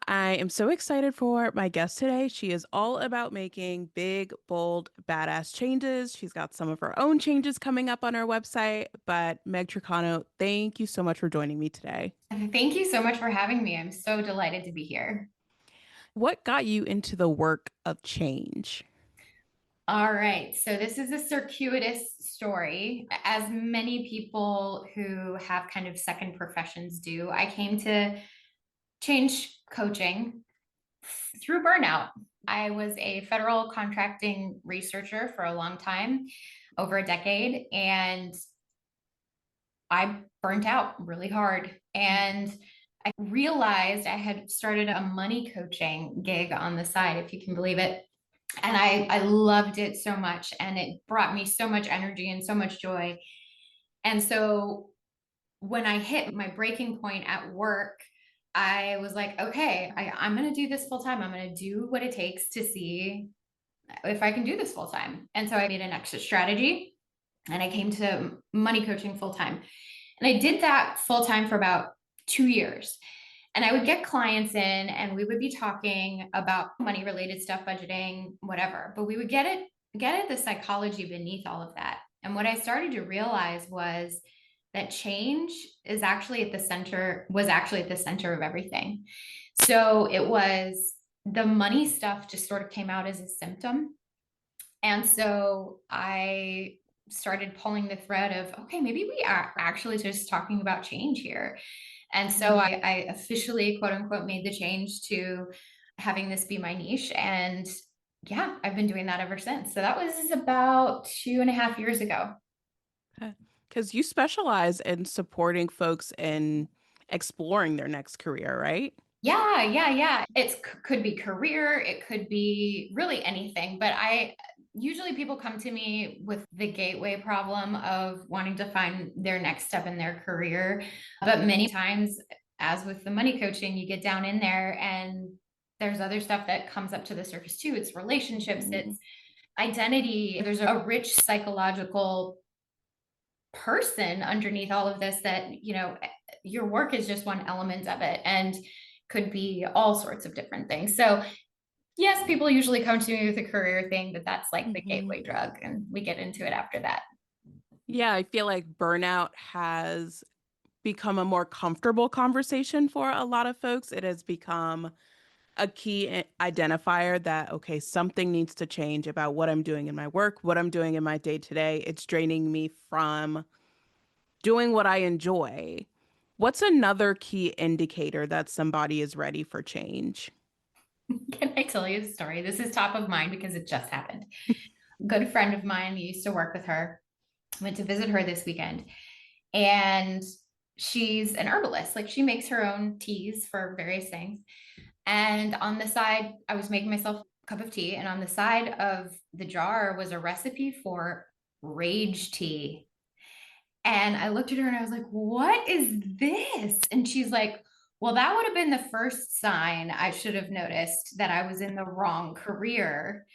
I am so excited for my guest today. She is all about making big, bold, badass changes. She's got some of her own changes coming up on her website. But Meg Trucano, thank you so much for joining me today. Thank you so much for having me. I'm so delighted to be here. What got you into the work of change? All right. So, this is a circuitous story, as many people who have kind of second professions do. I came to change coaching through burnout. I was a federal contracting researcher for a long time, over a decade, and I burnt out really hard. And I realized I had started a money coaching gig on the side, if you can believe it. And I loved it so much. And it brought me so much energy and so much joy. And so when I hit my breaking point at work, I was like, okay, I'm going to do this full time. I'm going to do what it takes to see if I can do this full time. And so I made an exit strategy and I came to money coaching full time. And I did that full time for about 2 years. And I would get clients in and we would be talking about money related stuff, budgeting, whatever. But we would get at the psychology beneath all of that. And what I started to realize was that change is actually at the center, was actually at the center of everything. So it was the money stuff just sort of came out as a symptom. And so I started pulling the thread of, okay, maybe we are actually just talking about change here. And so I officially, quote unquote, made the change to having this be my niche. And yeah, I've been doing that ever since. So that was about 2.5 years ago. Because you specialize in supporting folks in exploring their next career, right? Yeah, yeah, yeah. It could be career, it could be really anything. But I usually people come to me with the gateway problem of wanting to find their next step in their career. But many times, as with the money coaching, you get down in there and there's other stuff that comes up to the surface too. It's relationships, Mhm. it's identity. There's a rich psychological person underneath all of this that, your work is just one element of it. And could be all sorts of different things. So, yes, people usually come to me with a career thing, but that's like the Mhm. gateway drug, and we get into it after that. Yeah, I feel like burnout has become a more comfortable conversation for a lot of folks. It has become a key identifier that, okay, something needs to change about what I'm doing in my work, what I'm doing in my day to day. It's draining me from doing what I enjoy. What's another key indicator that somebody is ready for change? Can I tell you a story? This is top of mind because it just happened. A good friend of mine used to work with her, went to visit her this weekend, and she's an herbalist. Like she makes her own teas for various things. And on the side, I was making myself a cup of tea, and on the side of the jar was a recipe for rage tea. And I looked at her and I was like, what is this? And she's like, well, that would have been the first sign I should have noticed that I was in the wrong career.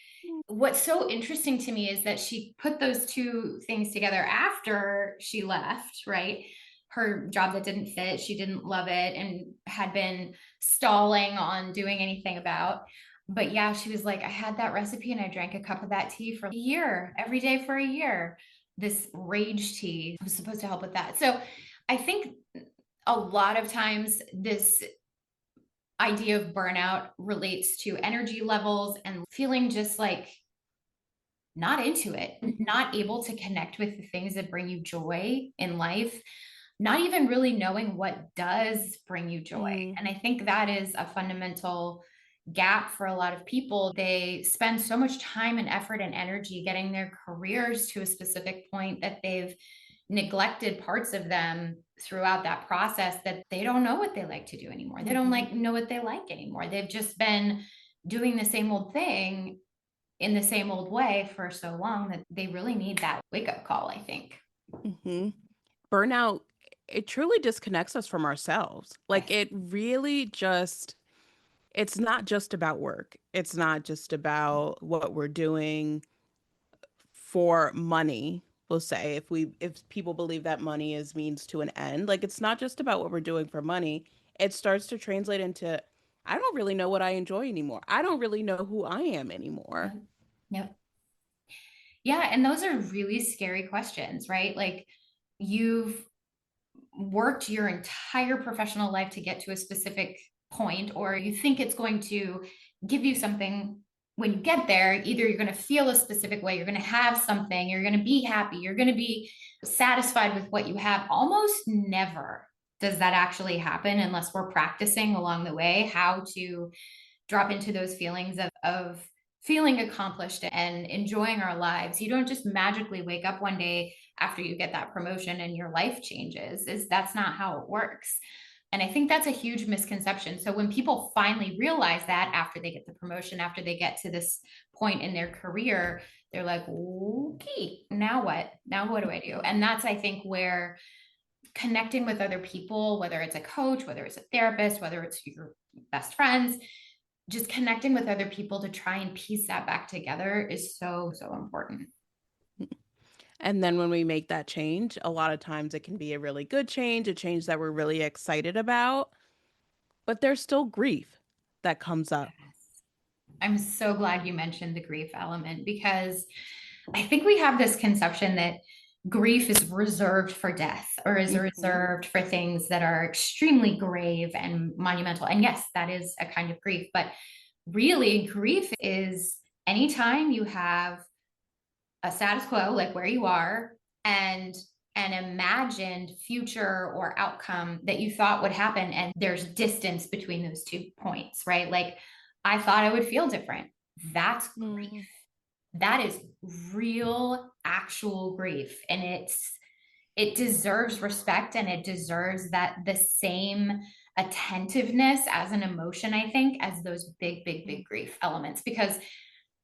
What's so interesting to me is that she put those two things together after she left, right? Her job that didn't fit, she didn't love it and had been stalling on doing anything about. But yeah, she was like, I had that recipe and I drank a cup of that tea for a year, every day for a year. This rage tea was supposed to help with that. So I think a lot of times this idea of burnout relates to energy levels and feeling just like not into it, not able to connect with the things that bring you joy in life, not even really knowing what does bring you joy. Mm, And I think that is a fundamental gap for a lot of people. They spend so much time and effort and energy getting their careers to a specific point that they've neglected parts of them throughout that process that they don't know what they like to do anymore. They don't mhm. like know what they like anymore. They've just been doing the same old thing in the same old way for so long that they really need that wake up call, I think. Hmm. Burnout, it truly disconnects us from ourselves. Like Yes. it really just, it's not just about work. It's not just about what we're doing for money. We'll say if people believe that money is means to an end, like it's not just about what we're doing for money. It starts to translate into I don't really know what I enjoy anymore. I don't really know who I am anymore. Yep. Yep. Yeah. And those are really scary questions, right? Like you've worked your entire professional life to get to a specific point, or you think it's going to give you something when you get there. Either you're going to feel a specific way, you're going to have something, you're going to be happy, you're going to be satisfied with what you have. Almost never does that actually happen unless we're practicing along the way how to drop into those feelings of feeling accomplished and enjoying our lives. You don't just magically wake up one day after you get that promotion and your life changes. Is That's not how it works. And I think that's a huge misconception. So when people finally realize that after they get the promotion, after they get to this point in their career, they're like, okay, now what? Now what do I do? And that's, I think, where connecting with other people, whether it's a coach, whether it's a therapist, whether it's your best friends, just connecting with other people to try and piece that back together is so, so important. And then when we make that change, a lot of times it can be a really good change, a change that we're really excited about, but there's still grief that comes up. I'm so glad you mentioned the grief element because I think we have this conception that grief is reserved for death or is Hmm. reserved for things that are extremely grave and monumental. And yes, that is a kind of grief, but really, grief is anytime you have a status quo, like where you are, and an imagined future or outcome that you thought would happen, and there's distance between those 2 points, right? Like, I thought I would feel different. That's grief. Mm. That is real, actual grief. And it deserves respect and it deserves that the same attentiveness as an emotion, I think, as those big, big, big grief elements. Because,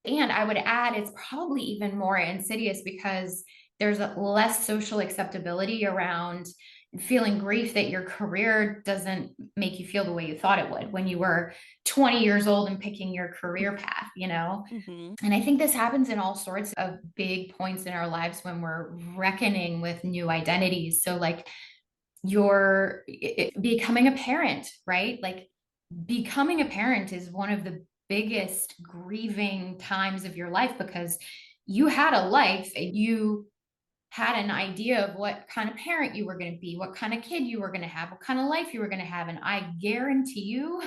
and I would add, it's probably even more insidious because there's less social acceptability around feeling grief that your career doesn't make you feel the way you thought it would when you were 20 years old and picking your career path, you know? Hmm. And I think this happens in all sorts of big points in our lives when we're reckoning with new identities. So, like, you're becoming a parent, right? Like, becoming a parent is one of the biggest grieving times of your life because you had a life and you had an idea of what kind of parent you were going to be, what kind of kid you were going to have, what kind of life you were going to have. And I guarantee you,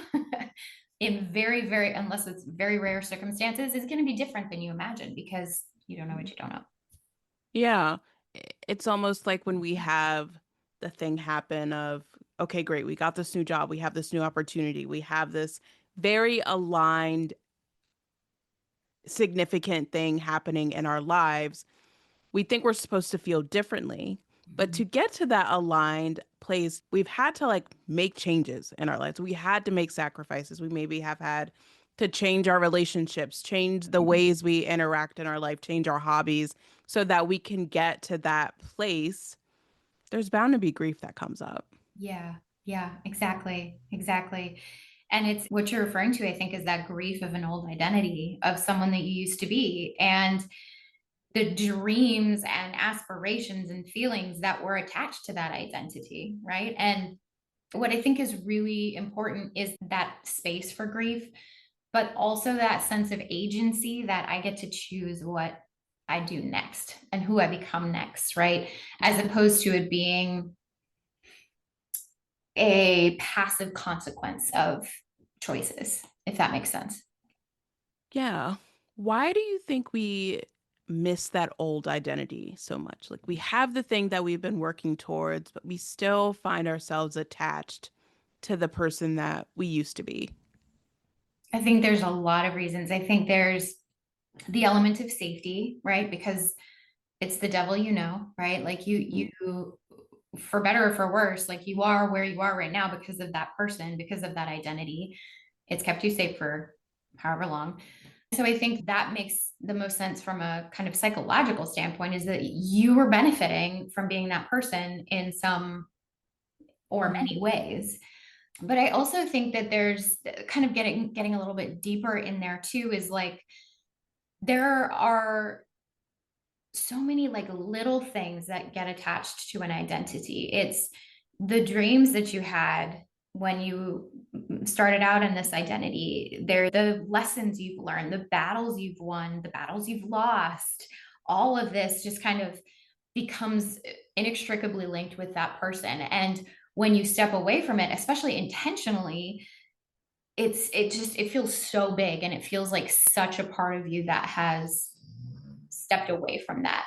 in very, very, unless it's very rare circumstances, is going to be different than you imagine because you don't know what you don't know. Yeah. It's almost like when we have the thing happen of, okay, great, we got this new job, we have this new opportunity, we have this very aligned, significant thing happening in our lives. We think we're supposed to feel differently. But to Mhm. get to that aligned place, we've had to like make changes in our lives. We had to make sacrifices. We maybe have had to change our relationships, change the ways we interact in our life, change our hobbies so that we can get to that place. There's bound to be grief that comes up. Yeah, yeah, exactly, exactly. And it's what you're referring to, I think, is that grief of an old identity of someone that you used to be. And the dreams and aspirations and feelings that were attached to that identity, right? And what I think is really important is that space for grief, but also that sense of agency that I get to choose what I do next and who I become next, right? As opposed to it being a passive consequence of choices, if that makes sense. Yeah. Why do you think we miss that old identity so much? Like we have the thing that we've been working towards, but we still find ourselves attached to the person that we used to be. I think there's a lot of reasons. I think there's the element of safety, right? Because it's the devil, you know, right? Like Mm. you, for better or for worse, like you are where you are right now because of that person, because of that identity. It's kept you safe for however long. So I think that makes the most sense from a kind of psychological standpoint is that you were benefiting from being that person in some or many ways. But I also think that there's kind of getting a little bit deeper in there too is like there are so many like little things that get attached to an identity. It's the dreams that you had when you started out in this identity. They're the lessons you've learned, the battles you've won, the battles you've lost. All of this just kind of becomes inextricably linked with that person. And when you step away from it, especially intentionally, it feels so big, and it feels like such a part of you that has stepped away from that,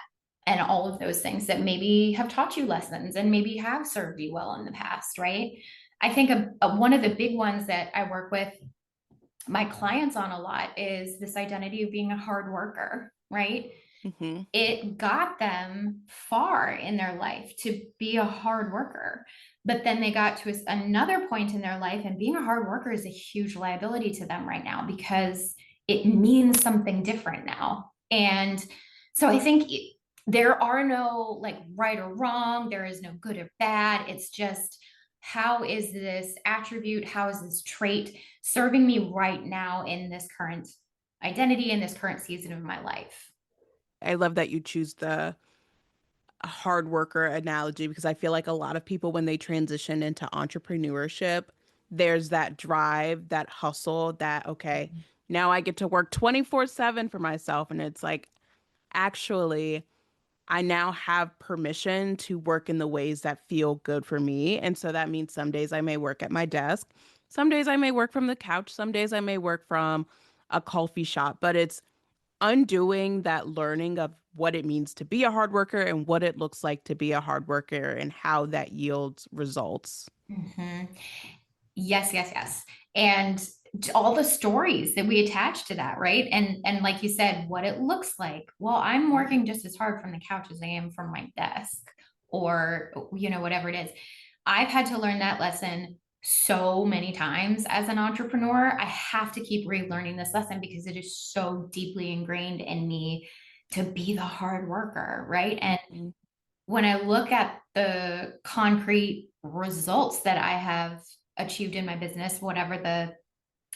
and all of those things that maybe have taught you lessons and maybe have served you well in the past, right? I think one of the big ones that I work with my clients on a lot is this identity of being a hard worker, right? Hmm. It got them far in their life to be a hard worker. But then they got to another point in their life, and being a hard worker is a huge liability to them right now because it means something different now. And so I think there are no like right or wrong, there is no good or bad. It's just, how is this attribute, how is this trait serving me right now in this current identity, in this current season of my life? I love that you choose the hard worker analogy because I feel like a lot of people, when they transition into entrepreneurship, there's that drive, that hustle, that, okay, now I get to work 24/7 for myself. And it's like, actually, I now have permission to work in the ways that feel good for me. And so that means some days I may work at my desk, some days I may work from the couch, some days I may work from a coffee shop, but it's undoing that learning of what it means to be a hard worker and what it looks like to be a hard worker and how that yields results. Mhm. Yes, yes, yes. And all the stories that we attach to that, right? And like you said, what it looks like. Well, I'm working just as hard from the couch as I am from my desk, or whatever it is. I've had to learn that lesson so many times as an entrepreneur. I have to keep relearning this lesson because it is so deeply ingrained in me to be the hard worker, right? And Mhm. when I look at the concrete results that I have achieved in my business, whatever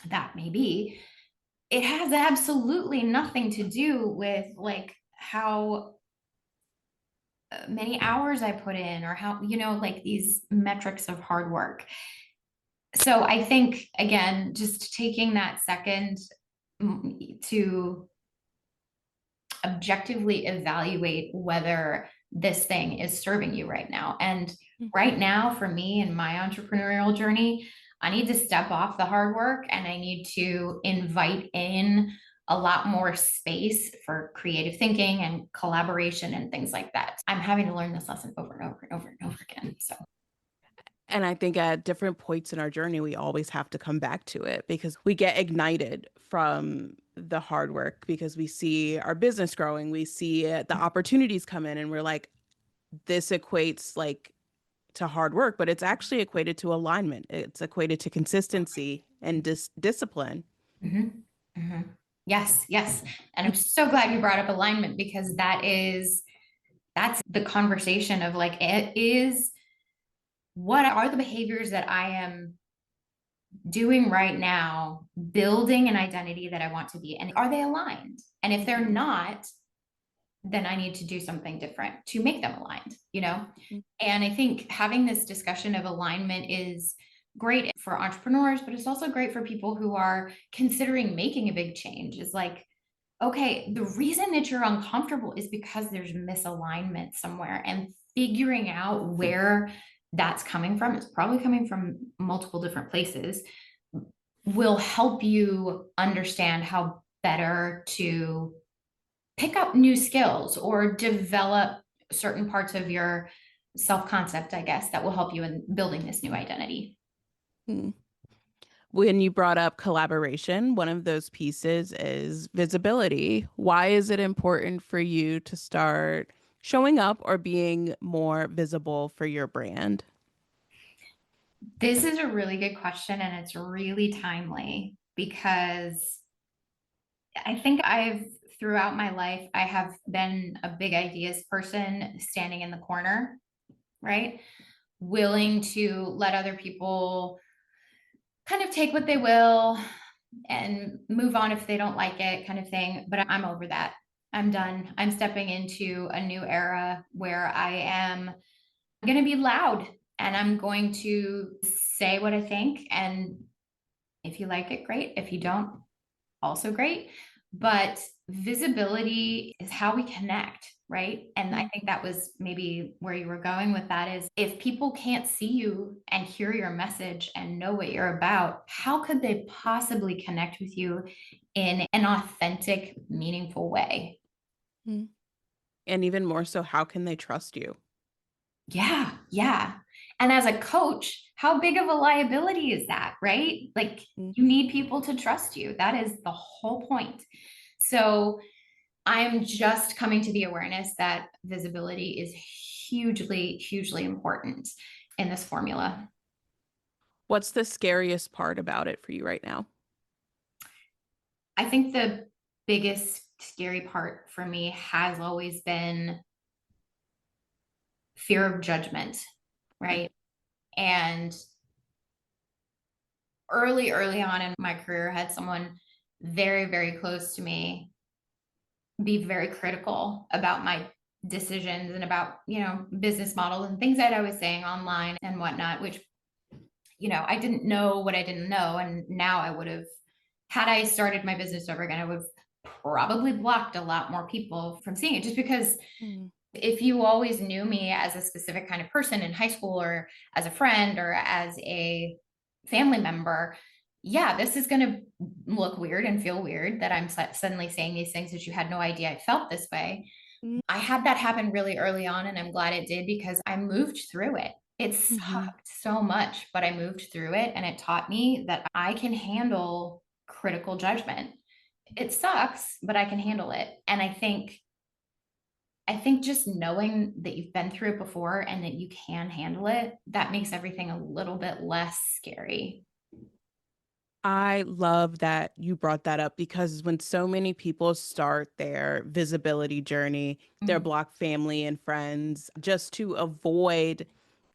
that may be, it has absolutely nothing to do with like how many hours I put in, or how, like these metrics of hard work. So I think, again, just taking that second to objectively evaluate whether this thing is serving you right now. And right now, for me in my entrepreneurial journey, I need to step off the hard work, and I need to invite in a lot more space for creative thinking and collaboration and things like that. I'm having to learn this lesson over and over and over and over again. So, And I think at different points in our journey, we always have to come back to it because we get ignited from the hard work because we see our business growing, we see the opportunities come in, and we're like, this equates like to hard work, but it's actually equated to alignment. It's equated to consistency and discipline. mhm, mhm. Yes, yes. And I'm so glad you brought up alignment, because that's the conversation of like, it is, what are the behaviors that I am doing right now building an identity that I want to be, and are they aligned? And if they're Mhm. not, then I need to do something different to make them aligned. Mhm. And I think having this discussion of alignment is great for entrepreneurs, but it's also great for people who are considering making a big change. Is like, okay, the reason that you're uncomfortable is because there's misalignment somewhere, and figuring out where that's coming from, it's probably coming from multiple different places, will help you understand how better to pick up new skills or develop certain parts of your self concept, I guess, that will help you in building this new identity. Mhm. When you brought up collaboration, one of those pieces is visibility. Why is it important for you to start showing up or being more visible for your brand? This is a really good question, and it's really timely because I think throughout my life, I have been a big ideas person standing in the corner, right? Willing to let other people kind of take what they will and move on if they don't like it, kind of thing. But I'm over that. I'm done. I'm stepping into a new era where I am going to be loud, and I'm going to say what I think, and If you like it, great. If you don't, also great. But visibility is how we connect, right? And I think that was maybe where you were going with that is if people can't see you and hear your message and know what you're about, how could they possibly connect with you in an authentic, meaningful way? Mhm. And even more so, how can they trust you? Yeah, yeah. And as a coach, how big of a liability is that, right? Like Mm. you need people to trust you. That is the whole point. So I'm just coming to the awareness that visibility is hugely, hugely important in this formula. What's the scariest part about it for you right now? I think the biggest scary part for me has always been fear of judgment, Mm. right? And early on in my career, I had someone very, very close to me be very critical about my decisions and about, business models and things that I was saying online and whatnot, which I didn't know what I didn't know. And now I would have, had I started my business over again, I would have probably blocked a lot more people from seeing it just because Mm. if you always knew me as a specific kind of person in high school or as a friend or as a family member, yeah, this is going to look weird and feel weird that I'm suddenly saying these things that you had no idea I felt this way. Mm. I had that happen really early on, and I'm glad it did because I moved through it. It Mhm. sucked so much, but I moved through it and it taught me that I can handle critical judgment. It sucks, but I can handle it. And I think just knowing that you've been through it before and that you can handle it, that makes everything a little bit less scary. I love that you brought that up because when so many people start their visibility journey, their Mhm. block family and friends just to avoid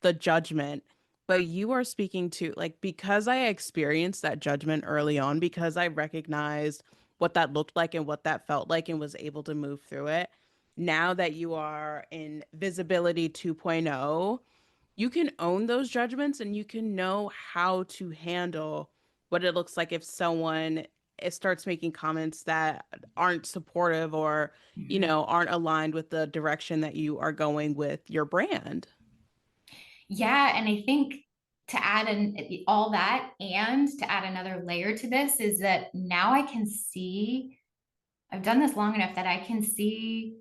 the judgment. But you are speaking to, like, because I experienced that judgment early on, because I recognized what that looked like and what that felt like and was able to move through it. Now that you are in visibility 2.0, you can own those judgments and you can know how to handle what it looks like if someone starts making comments that aren't supportive or, aren't aligned with the direction that you are going with your brand. Yeah, and I think to add all that and to add another layer to this is that now I can see I've done this long enough that I can see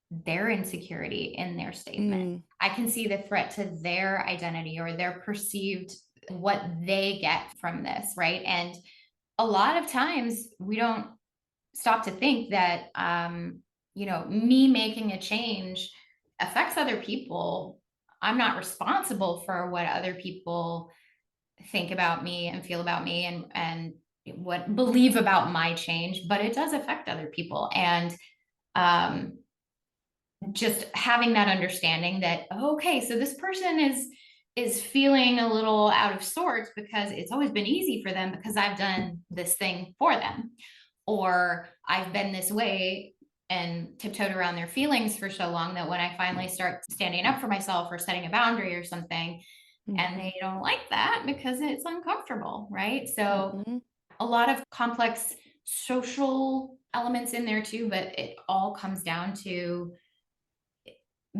their insecurity in their statement. Mm. I can see the threat to their identity or their perceived what they get from this, right? And a lot of times we don't stop to think that me making a change affects other people. I'm not responsible for what other people think about me and feel about me and what believe about my change, but it does affect other people. And um, just having that understanding that okay, so this person is feeling a little out of sorts because it's always been easy for them because I've done this thing for them, or I've been this way and tiptoed around their feelings for so long that when I finally start standing up for myself or setting a boundary or something, and Mhm. they don't like that because it's uncomfortable, right? So Mhm. a lot of complex social elements in there too, but it all comes down to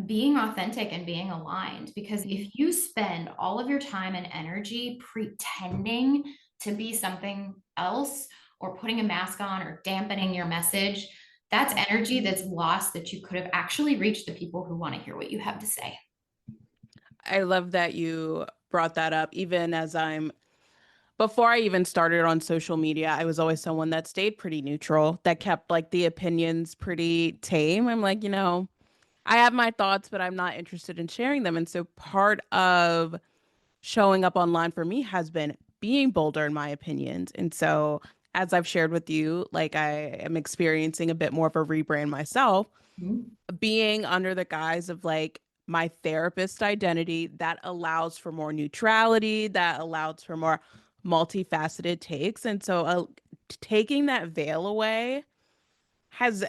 being authentic and being aligned. Because if Mhm. you spend all of your time and energy pretending to be something else or putting a mask on or dampening your message, that's energy that's lost that you could have actually reached the people who want to hear what you have to say. I love that you brought that up. Even as before I even started on social media, I was always someone that stayed pretty neutral, that kept like the opinions pretty tame. I'm like, I have my thoughts, but I'm not interested in sharing them. And so part of showing up online for me has been being bolder in my opinions. And so as I've shared with you, like I am experiencing a bit more of a rebrand myself, Mhm. being under the guise of like my therapist identity that allows for more neutrality, that allows for more multifaceted takes. And so taking that veil away has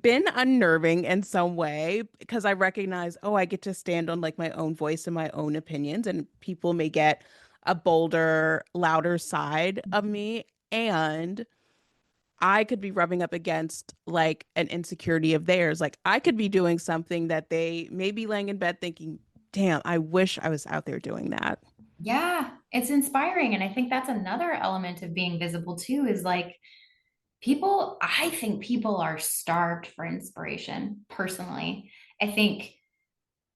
been unnerving in some way because I recognize, oh, I get to stand on like my own voice and my own opinions, and people may get a bolder, louder side of me. And I could be rubbing up against like an insecurity of theirs. Like I could be doing something that they may be laying in bed thinking, damn, I wish I was out there doing that. Yeah, it's inspiring. And I think that's another element of being visible too, is like people, I think people are starved for inspiration personally. I think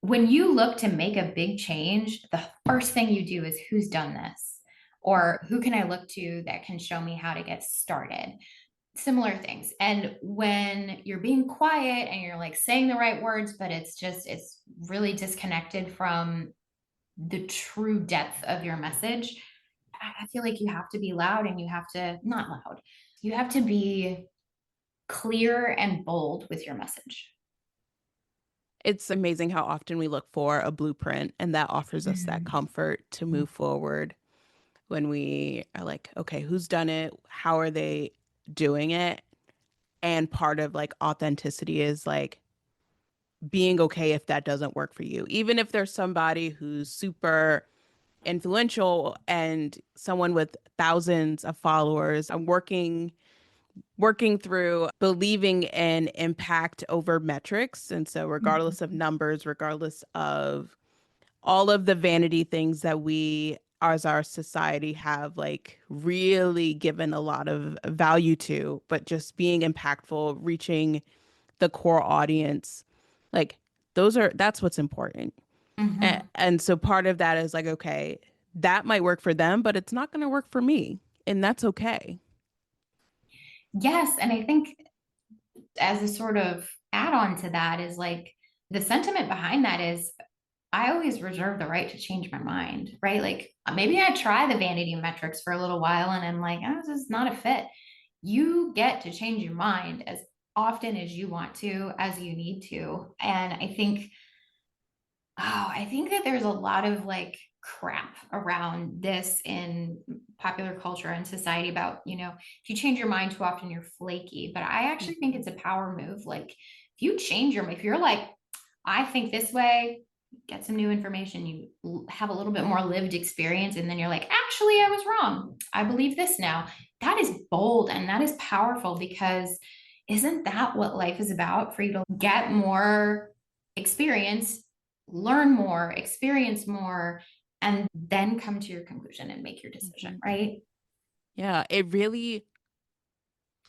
when you look to make a big change, the first thing you do is who's done this? Or who can I look to that can show me how to get started? Similar things. And when you're being quiet and you're like saying the right words, but it's really disconnected from the true depth of your message, I feel like you have to be loud and you have to, not loud, you have to be clear and bold with your message. It's amazing how often we look for a blueprint and that offers us that Mhm. comfort to move forward when we are like, okay, who's done it? How are they doing it? And part of like authenticity is like being okay if that doesn't work for you. Even if there's somebody who's super influential and someone with thousands of followers, I'm working through believing in impact over metrics. And so regardless of numbers, regardless of all of the vanity things that we as our society have like really given a lot of value to, but just being impactful, reaching the core audience, like that's what's important. Mhm. And so part of that is like, okay, that might work for them, but it's not going to work for me. And that's okay. Yes. And I think as a sort of add on to that is like the sentiment behind that is I always reserve the right to change my mind, right? Like maybe I try the vanity metrics for a little while and I'm like, oh, this is not a fit. You get to change your mind as often as you want to, as you need to. And I think that there's a lot of like crap around this in popular culture and society about, if you change your mind too often, you're flaky. But I actually think Mhm. it's a power move. Like if you're like, I think this way, get some new information, you have a little bit more lived experience, and then you're like, actually, I was wrong. I believe this now. That is bold and that is powerful because isn't that what life is about, for you to get more experience, learn more, experience more, and then come to your conclusion and make your decision, Mhm. right? Yeah, it really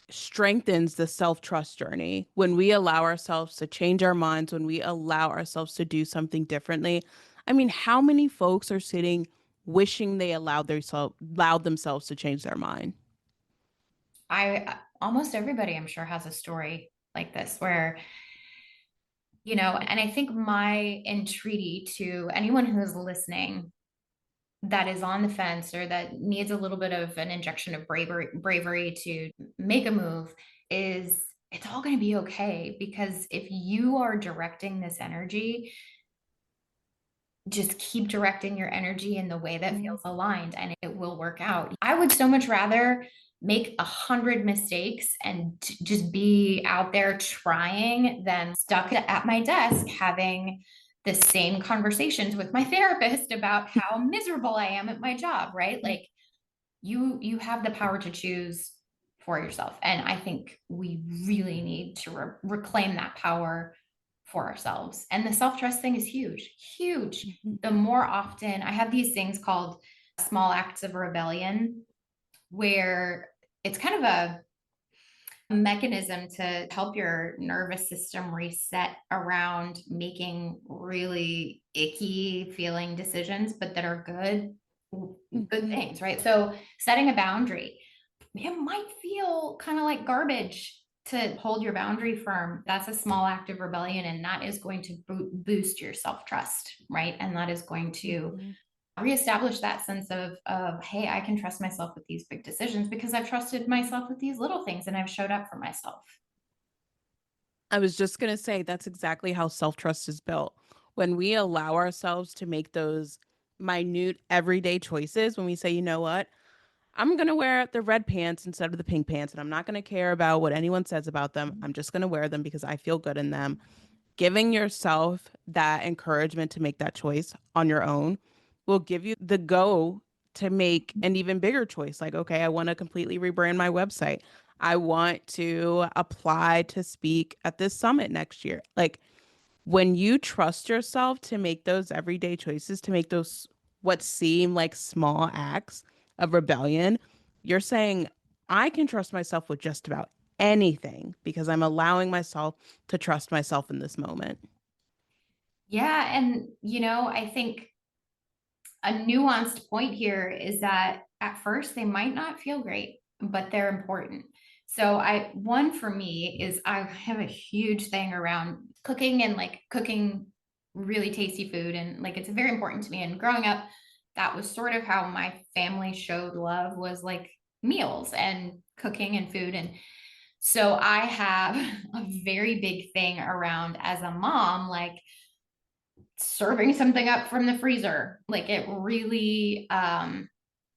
strengthens the self-trust journey when we allow ourselves to change our minds, when we allow ourselves to do something differently. I mean, how many folks are sitting wishing they allowed themselves to change their mind? I almost everybody I'm sure has a story like this where, and I think my entreaty to anyone who is listening that is on the fence or that needs a little bit of an injection of bravery to make a move is it's all going to be okay, because if you are directing this energy, just keep directing your energy in the way that Mhm. feels aligned and it will work out. I would so much rather make 100 mistakes and just be out there trying than stuck at my desk having the same conversations with my therapist about how miserable I am at my job, right? Like you have the power to choose for yourself, and I think we really need to reclaim that power for ourselves. And the self-trust thing is huge, huge. Mhm. The more often I have these things called small acts of rebellion, where it's kind of a mechanism to help your nervous system reset around making really icky feeling decisions, but that are good Mhm. things, right? So setting a boundary, it might feel kind of like garbage to hold your boundary firm. That's a small act of rebellion, and that is going to boost your self-trust, right? And that is going to Mhm. reestablish that sense of hey, I can trust myself with these big decisions because I've trusted myself with these little things and I've showed up for myself. I was just going to say that's exactly how self-trust is built. When we allow ourselves to make those minute everyday choices, when we say, you know what, I'm going to wear the red pants instead of the pink pants, and I'm not going to care about what anyone says about them. I'm just going to wear them because I feel good in them. Giving yourself that encouragement to make that choice on your own will give you the go to make an even bigger choice. Like, okay, I want to completely rebrand my website. I want to apply to speak at this summit next year. Like, when you trust yourself to make those everyday choices, to make those what seem like small acts of rebellion, you're saying, I can trust myself with just about anything because I'm allowing myself to trust myself in this moment. Yeah. And, I think a nuanced point here is that at first they might not feel great, but they're important. So one for me is I have a huge thing around cooking and like cooking really tasty food. And like, it's very important to me. And growing up, that was sort of how my family showed love, was like meals and cooking and food. And so I have a very big thing around, as a mom, like serving something up from the freezer. Like it really,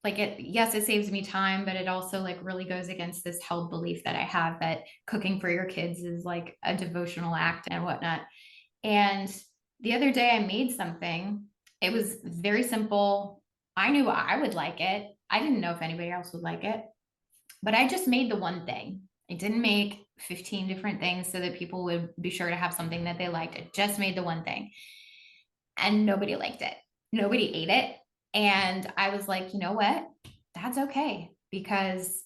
like it, yes, it saves me time, but it also like really goes against this held belief that I have that cooking for your kids is like a devotional act and whatnot. And the other day I made something. It was very simple. I knew I would like it. I didn't know if anybody else would like it, but I just made the one thing. I didn't make 15 different things so that people would be sure to have something that they liked. I just made the one thing, and nobody liked it. Nobody ate it. And I was like, you know what? That's okay, because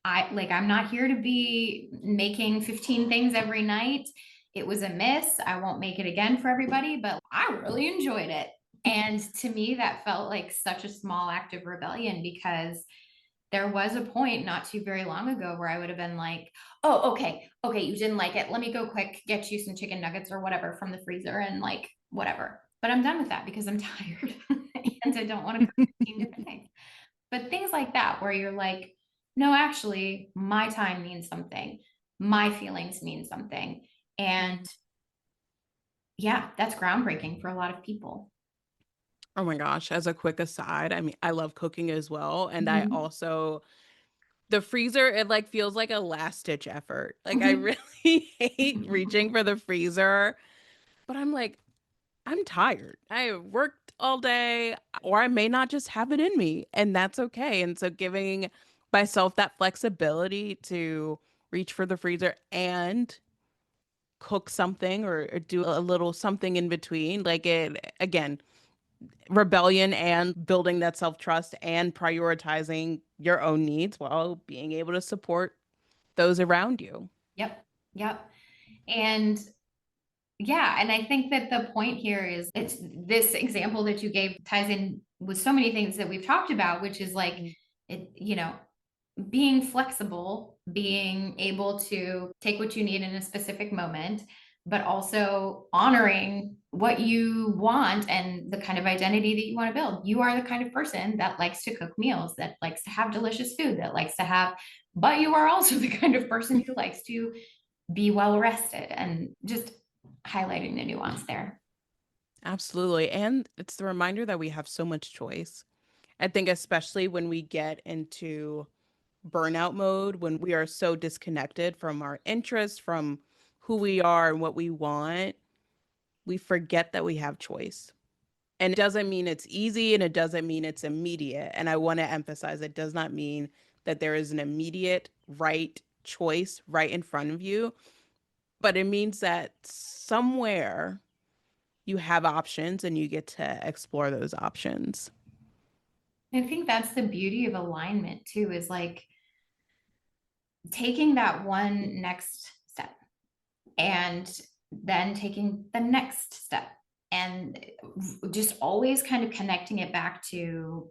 I'm not here to be making 15 things every night. It was a miss. I won't make it again for everybody, but I really enjoyed it. And to me, that felt like such a small act of rebellion, because there was a point not too very long ago where I would have been like, oh, okay, you didn't like it. Let me go quick, get you some chicken nuggets or whatever from the freezer and like whatever. But I'm done with that because I'm tired and I don't want to cook 15 different things. But things like that, where you're like, no, actually, my time means something, my feelings mean something. And yeah, that's groundbreaking for a lot of people. Oh my gosh, as a quick aside, I mean, I love cooking as well. And I Mhm. also, the freezer, it like feels like a last ditch effort. Like, I Mhm. really hate reaching for the freezer, but I'm like, I'm tired. I worked all day, or I may not just have it in me, and that's okay. And so, giving myself that flexibility to reach for the freezer and cook something or do a little something in between, like it again, rebellion and building that self trust and prioritizing your own needs while being able to support those around you. Yep. Yep. And yeah, and I think that the point here is, it's this example that you gave ties in with so many things that we've talked about, which is like it, being flexible, being able to take what you need in a specific moment, but also honoring what you want and the kind of identity that you want to build. You are the kind of person that likes to cook meals, that likes to have delicious food, that likes to have, but you are also the kind of person who likes to be well rested, and just highlighting the nuance there. Absolutely. And it's the reminder that we have so much choice. I think, especially when we get into burnout mode, when we are so disconnected from our interests, from who we are and what we want, we forget that we have choice. And it doesn't mean it's easy and it doesn't mean it's immediate. And I want to emphasize it does not mean that there is an immediate right choice right in front of you, but it means that somewhere you have options and you get to explore those options. I think that's the beauty of alignment too, is like taking that one next step and then taking the next step, and just always kind of connecting it back to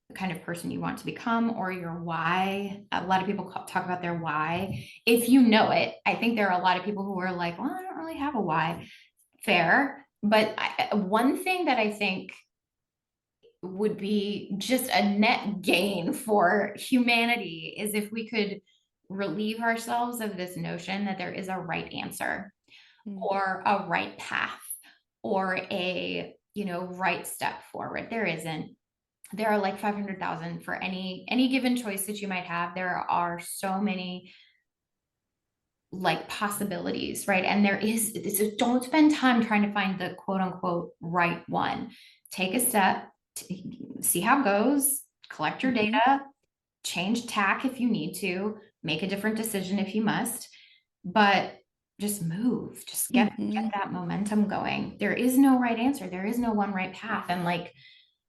the kind of person you want to become, or your why. A lot of people talk about their why. If you know it, I think there are a lot of people who are like, well, I don't really have a why. Fair. But one thing that I think would be just a net gain for humanity is if we could relieve ourselves of this notion that there is a right answer Mm. or a right path or a right step forward. There isn't. There are like 500,000 for any given choice that you might have. There are so many like possibilities, right? And there is, don't spend time trying to find the quote unquote right one. Take a step, see how it goes, collect your Mm-hmm. data, change tack if you need to, make a different decision if you must, but just move, just get Mm-hmm. that momentum going. There is no right answer. There is no one right path. And like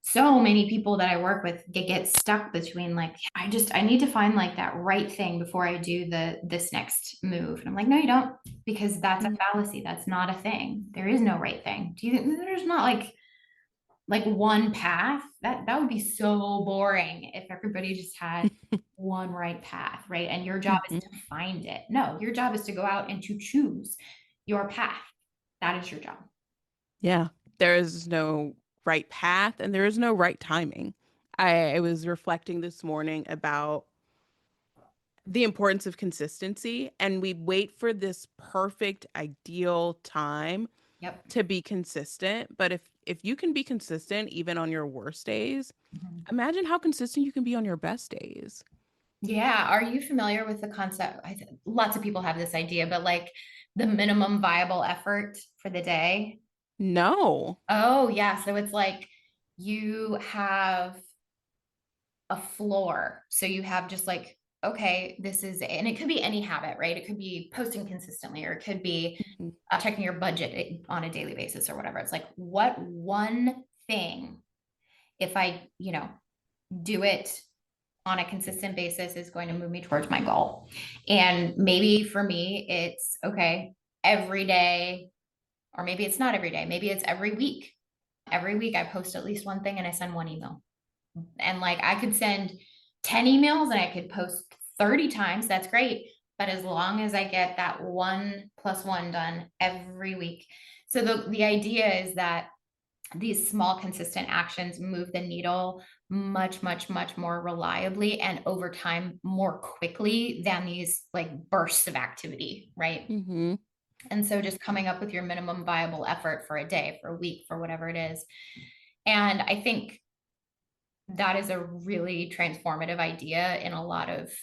so many people that I work with get stuck between like, I need to find like that right thing before I do this next move. And I'm like, no, you don't, because that's a fallacy. That's not a thing. There is no right thing. Do you think there's not like one path? That would be so boring if everybody just had one right path, right? And your job is Mm-hmm. to find it. No, your job is to go out and to choose your path. That is your job. Yeah, there is no right path and there is no right timing. I was reflecting this morning about the importance of consistency, and we wait for this perfect, ideal time Yep. to be consistent. But if you can be consistent even on your worst days, Mhm. imagine how consistent you can be on your best days. Yeah. Are you familiar with the concept? Lots of people have this idea, but like the minimum viable effort for the day. No. Oh, yeah. So it's like you have a floor. So you have just like, okay, this is, and it could be any habit, right? It could be posting consistently, or it could be Mhm. checking your budget on a daily basis or whatever. It's like, what one thing, if I, do it on a consistent basis, is going to move me towards my goal? And maybe for me, it's okay, every day, or maybe it's not every day, maybe it's every week. Every week I post at least one thing and I send one email. And like I could send 10 emails and I could post 30 times. That's great. But as long as I get that 1+1 done every week. So the idea is that these small, consistent actions move the needle much, much, much more reliably and over time more quickly than these like bursts of activity, right? Mhm. And so just coming up with your minimum viable effort for a day, for a week, for whatever it is. And I think that is a really transformative idea in a lot of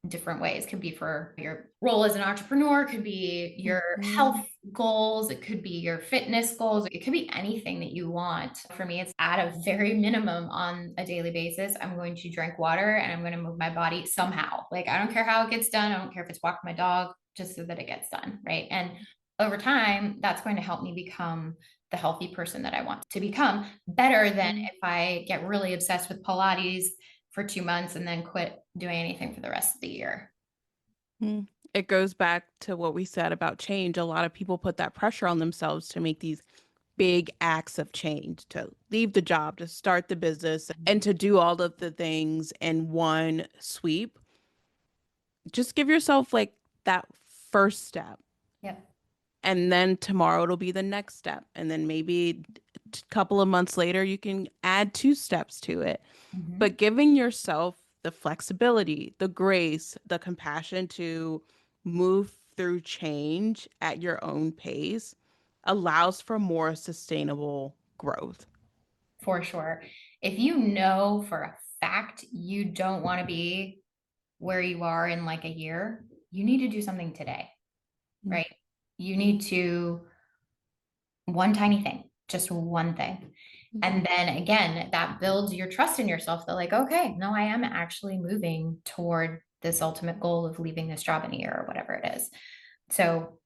different ways. Could be for your role as an entrepreneur, could be your Mhm. health goals, it could be your fitness goals, it could be anything that you want. For me, it's at a very minimum on a daily basis. I'm going to drink water and I'm going to move my body somehow. Like, I don't care how it gets done. I don't care if it's walking my dog, just so that it gets done. Right. And over time, that's going to help me become the healthy person that I want to become, better than Mhm. if I get really obsessed with Pilates for 2 months and then quit doing anything for the rest of the year. Mm. It goes back to what we said about change. A lot of people put that pressure on themselves to make these big acts of change, to leave the job, to start the business, and to do all of the things in one sweep. Just give yourself like that first step. Yep. And then tomorrow it'll be the next step. And then maybe a couple of months later, you can add two steps to it. Mhm. But giving yourself the flexibility, the grace, the compassion to move through change at your own pace allows for more sustainable growth. For sure. If you know for a fact you don't want to be where you are in like a year, you need to do something today, right? You need to, one tiny thing, just one thing. Mhm. And then again, that builds your trust in yourself that, like, okay, no, I am actually moving toward this ultimate goal of leaving this job in a year or whatever it is. So,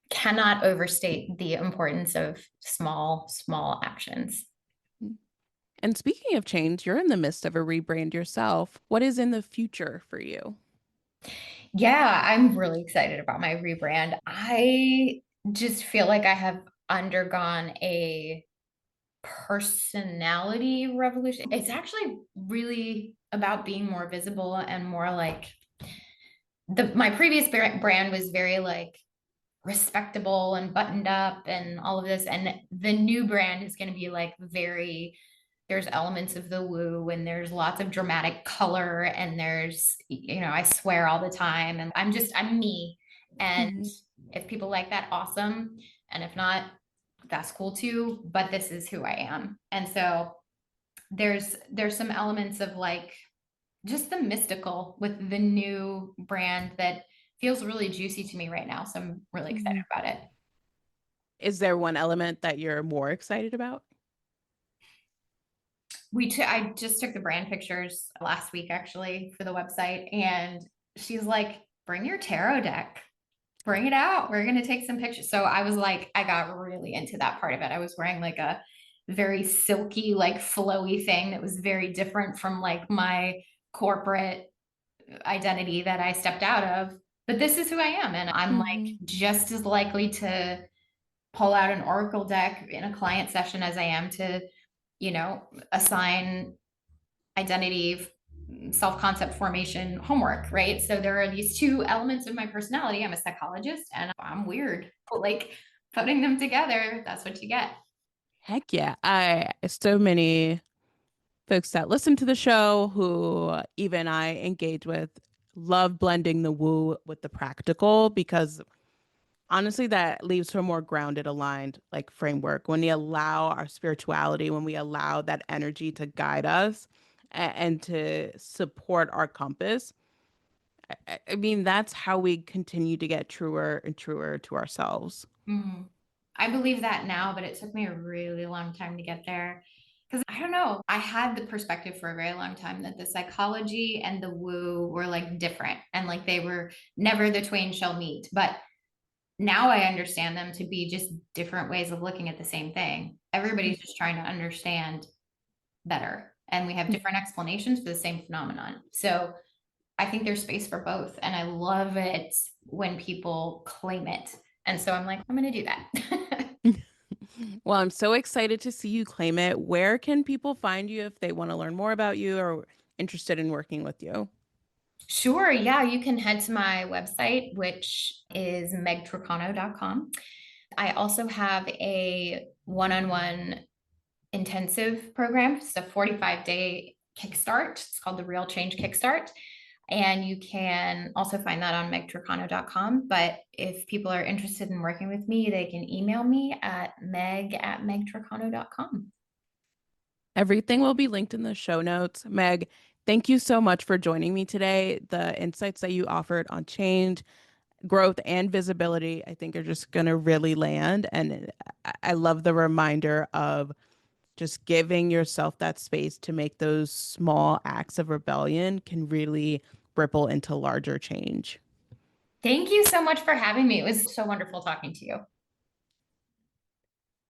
cannot overstate the importance of small, small actions. And speaking of change, you're in the midst of a rebrand yourself. What is in the future for you? Yeah, I'm really excited about my rebrand. I just feel like I have undergone a personality revolution. It's actually really about being more visible and more like my previous brand was very like respectable and buttoned up and all of this, and the new brand is going to be like very, there's elements of the woo and there's lots of dramatic color and there's, I swear all the time and I'm me. And Mhm. if people like that, awesome. And if not, that's cool too, but this is who I am. And so there's some elements of like just the mystical with the new brand that feels really juicy to me right now. So I'm really excited Mhm. about it. Is there one element that you're more excited about? I just took the brand pictures last week actually for the website, and she's like, bring your tarot deck, bring it out. We're going to take some pictures. So I was like, I got really into that part of it. I was wearing like a very silky, like flowy thing that was very different from like my corporate identity that I stepped out of. But this is who I am. And I'm like Mhm. just as likely to pull out an oracle deck in a client session as I am to, assign identity, self-concept formation homework, right? So there are these two elements of my personality. I'm a psychologist and I'm weird. But like putting them together, that's what you get. Heck yeah. I so many folks that listen to the show who even I engage with love blending the woo with the practical because honestly that leaves for a more grounded, aligned like framework when we allow our spirituality, when we allow that energy to guide us and to support our compass. I mean, that's how we continue to get truer and truer to ourselves. Mm. I believe that now, but it took me a really long time to get there. Because I don't know, I had the perspective for a very long time that the psychology and the woo were like different and like they were never the twain shall meet. But now I understand them to be just different ways of looking at the same thing. Everybody's just trying to understand better, and we have different explanations for the same phenomenon. So I think there's space for both. And I love it when people claim it. And so I'm like, I'm going to do that. Well, I'm so excited to see you claim it. Where can people find you if they want to learn more about you or interested in working with you? Sure. Yeah. You can head to my website, which is megtricano.com. I also have a one on one intensive program. It's a 45-day kickstart. It's called the Real Change Kickstart. And you can also find that on megtricano.com. But if people are interested in working with me, they can email me at meg@megtricano.com. Everything will be linked in the show notes. Meg, thank you so much for joining me today. The insights that you offered on change, growth, and visibility, I think are just going to really land. And I love the reminder of just giving yourself that space to make those small acts of rebellion can really ripple into larger change. Thank you so much for having me. It was so wonderful talking to you.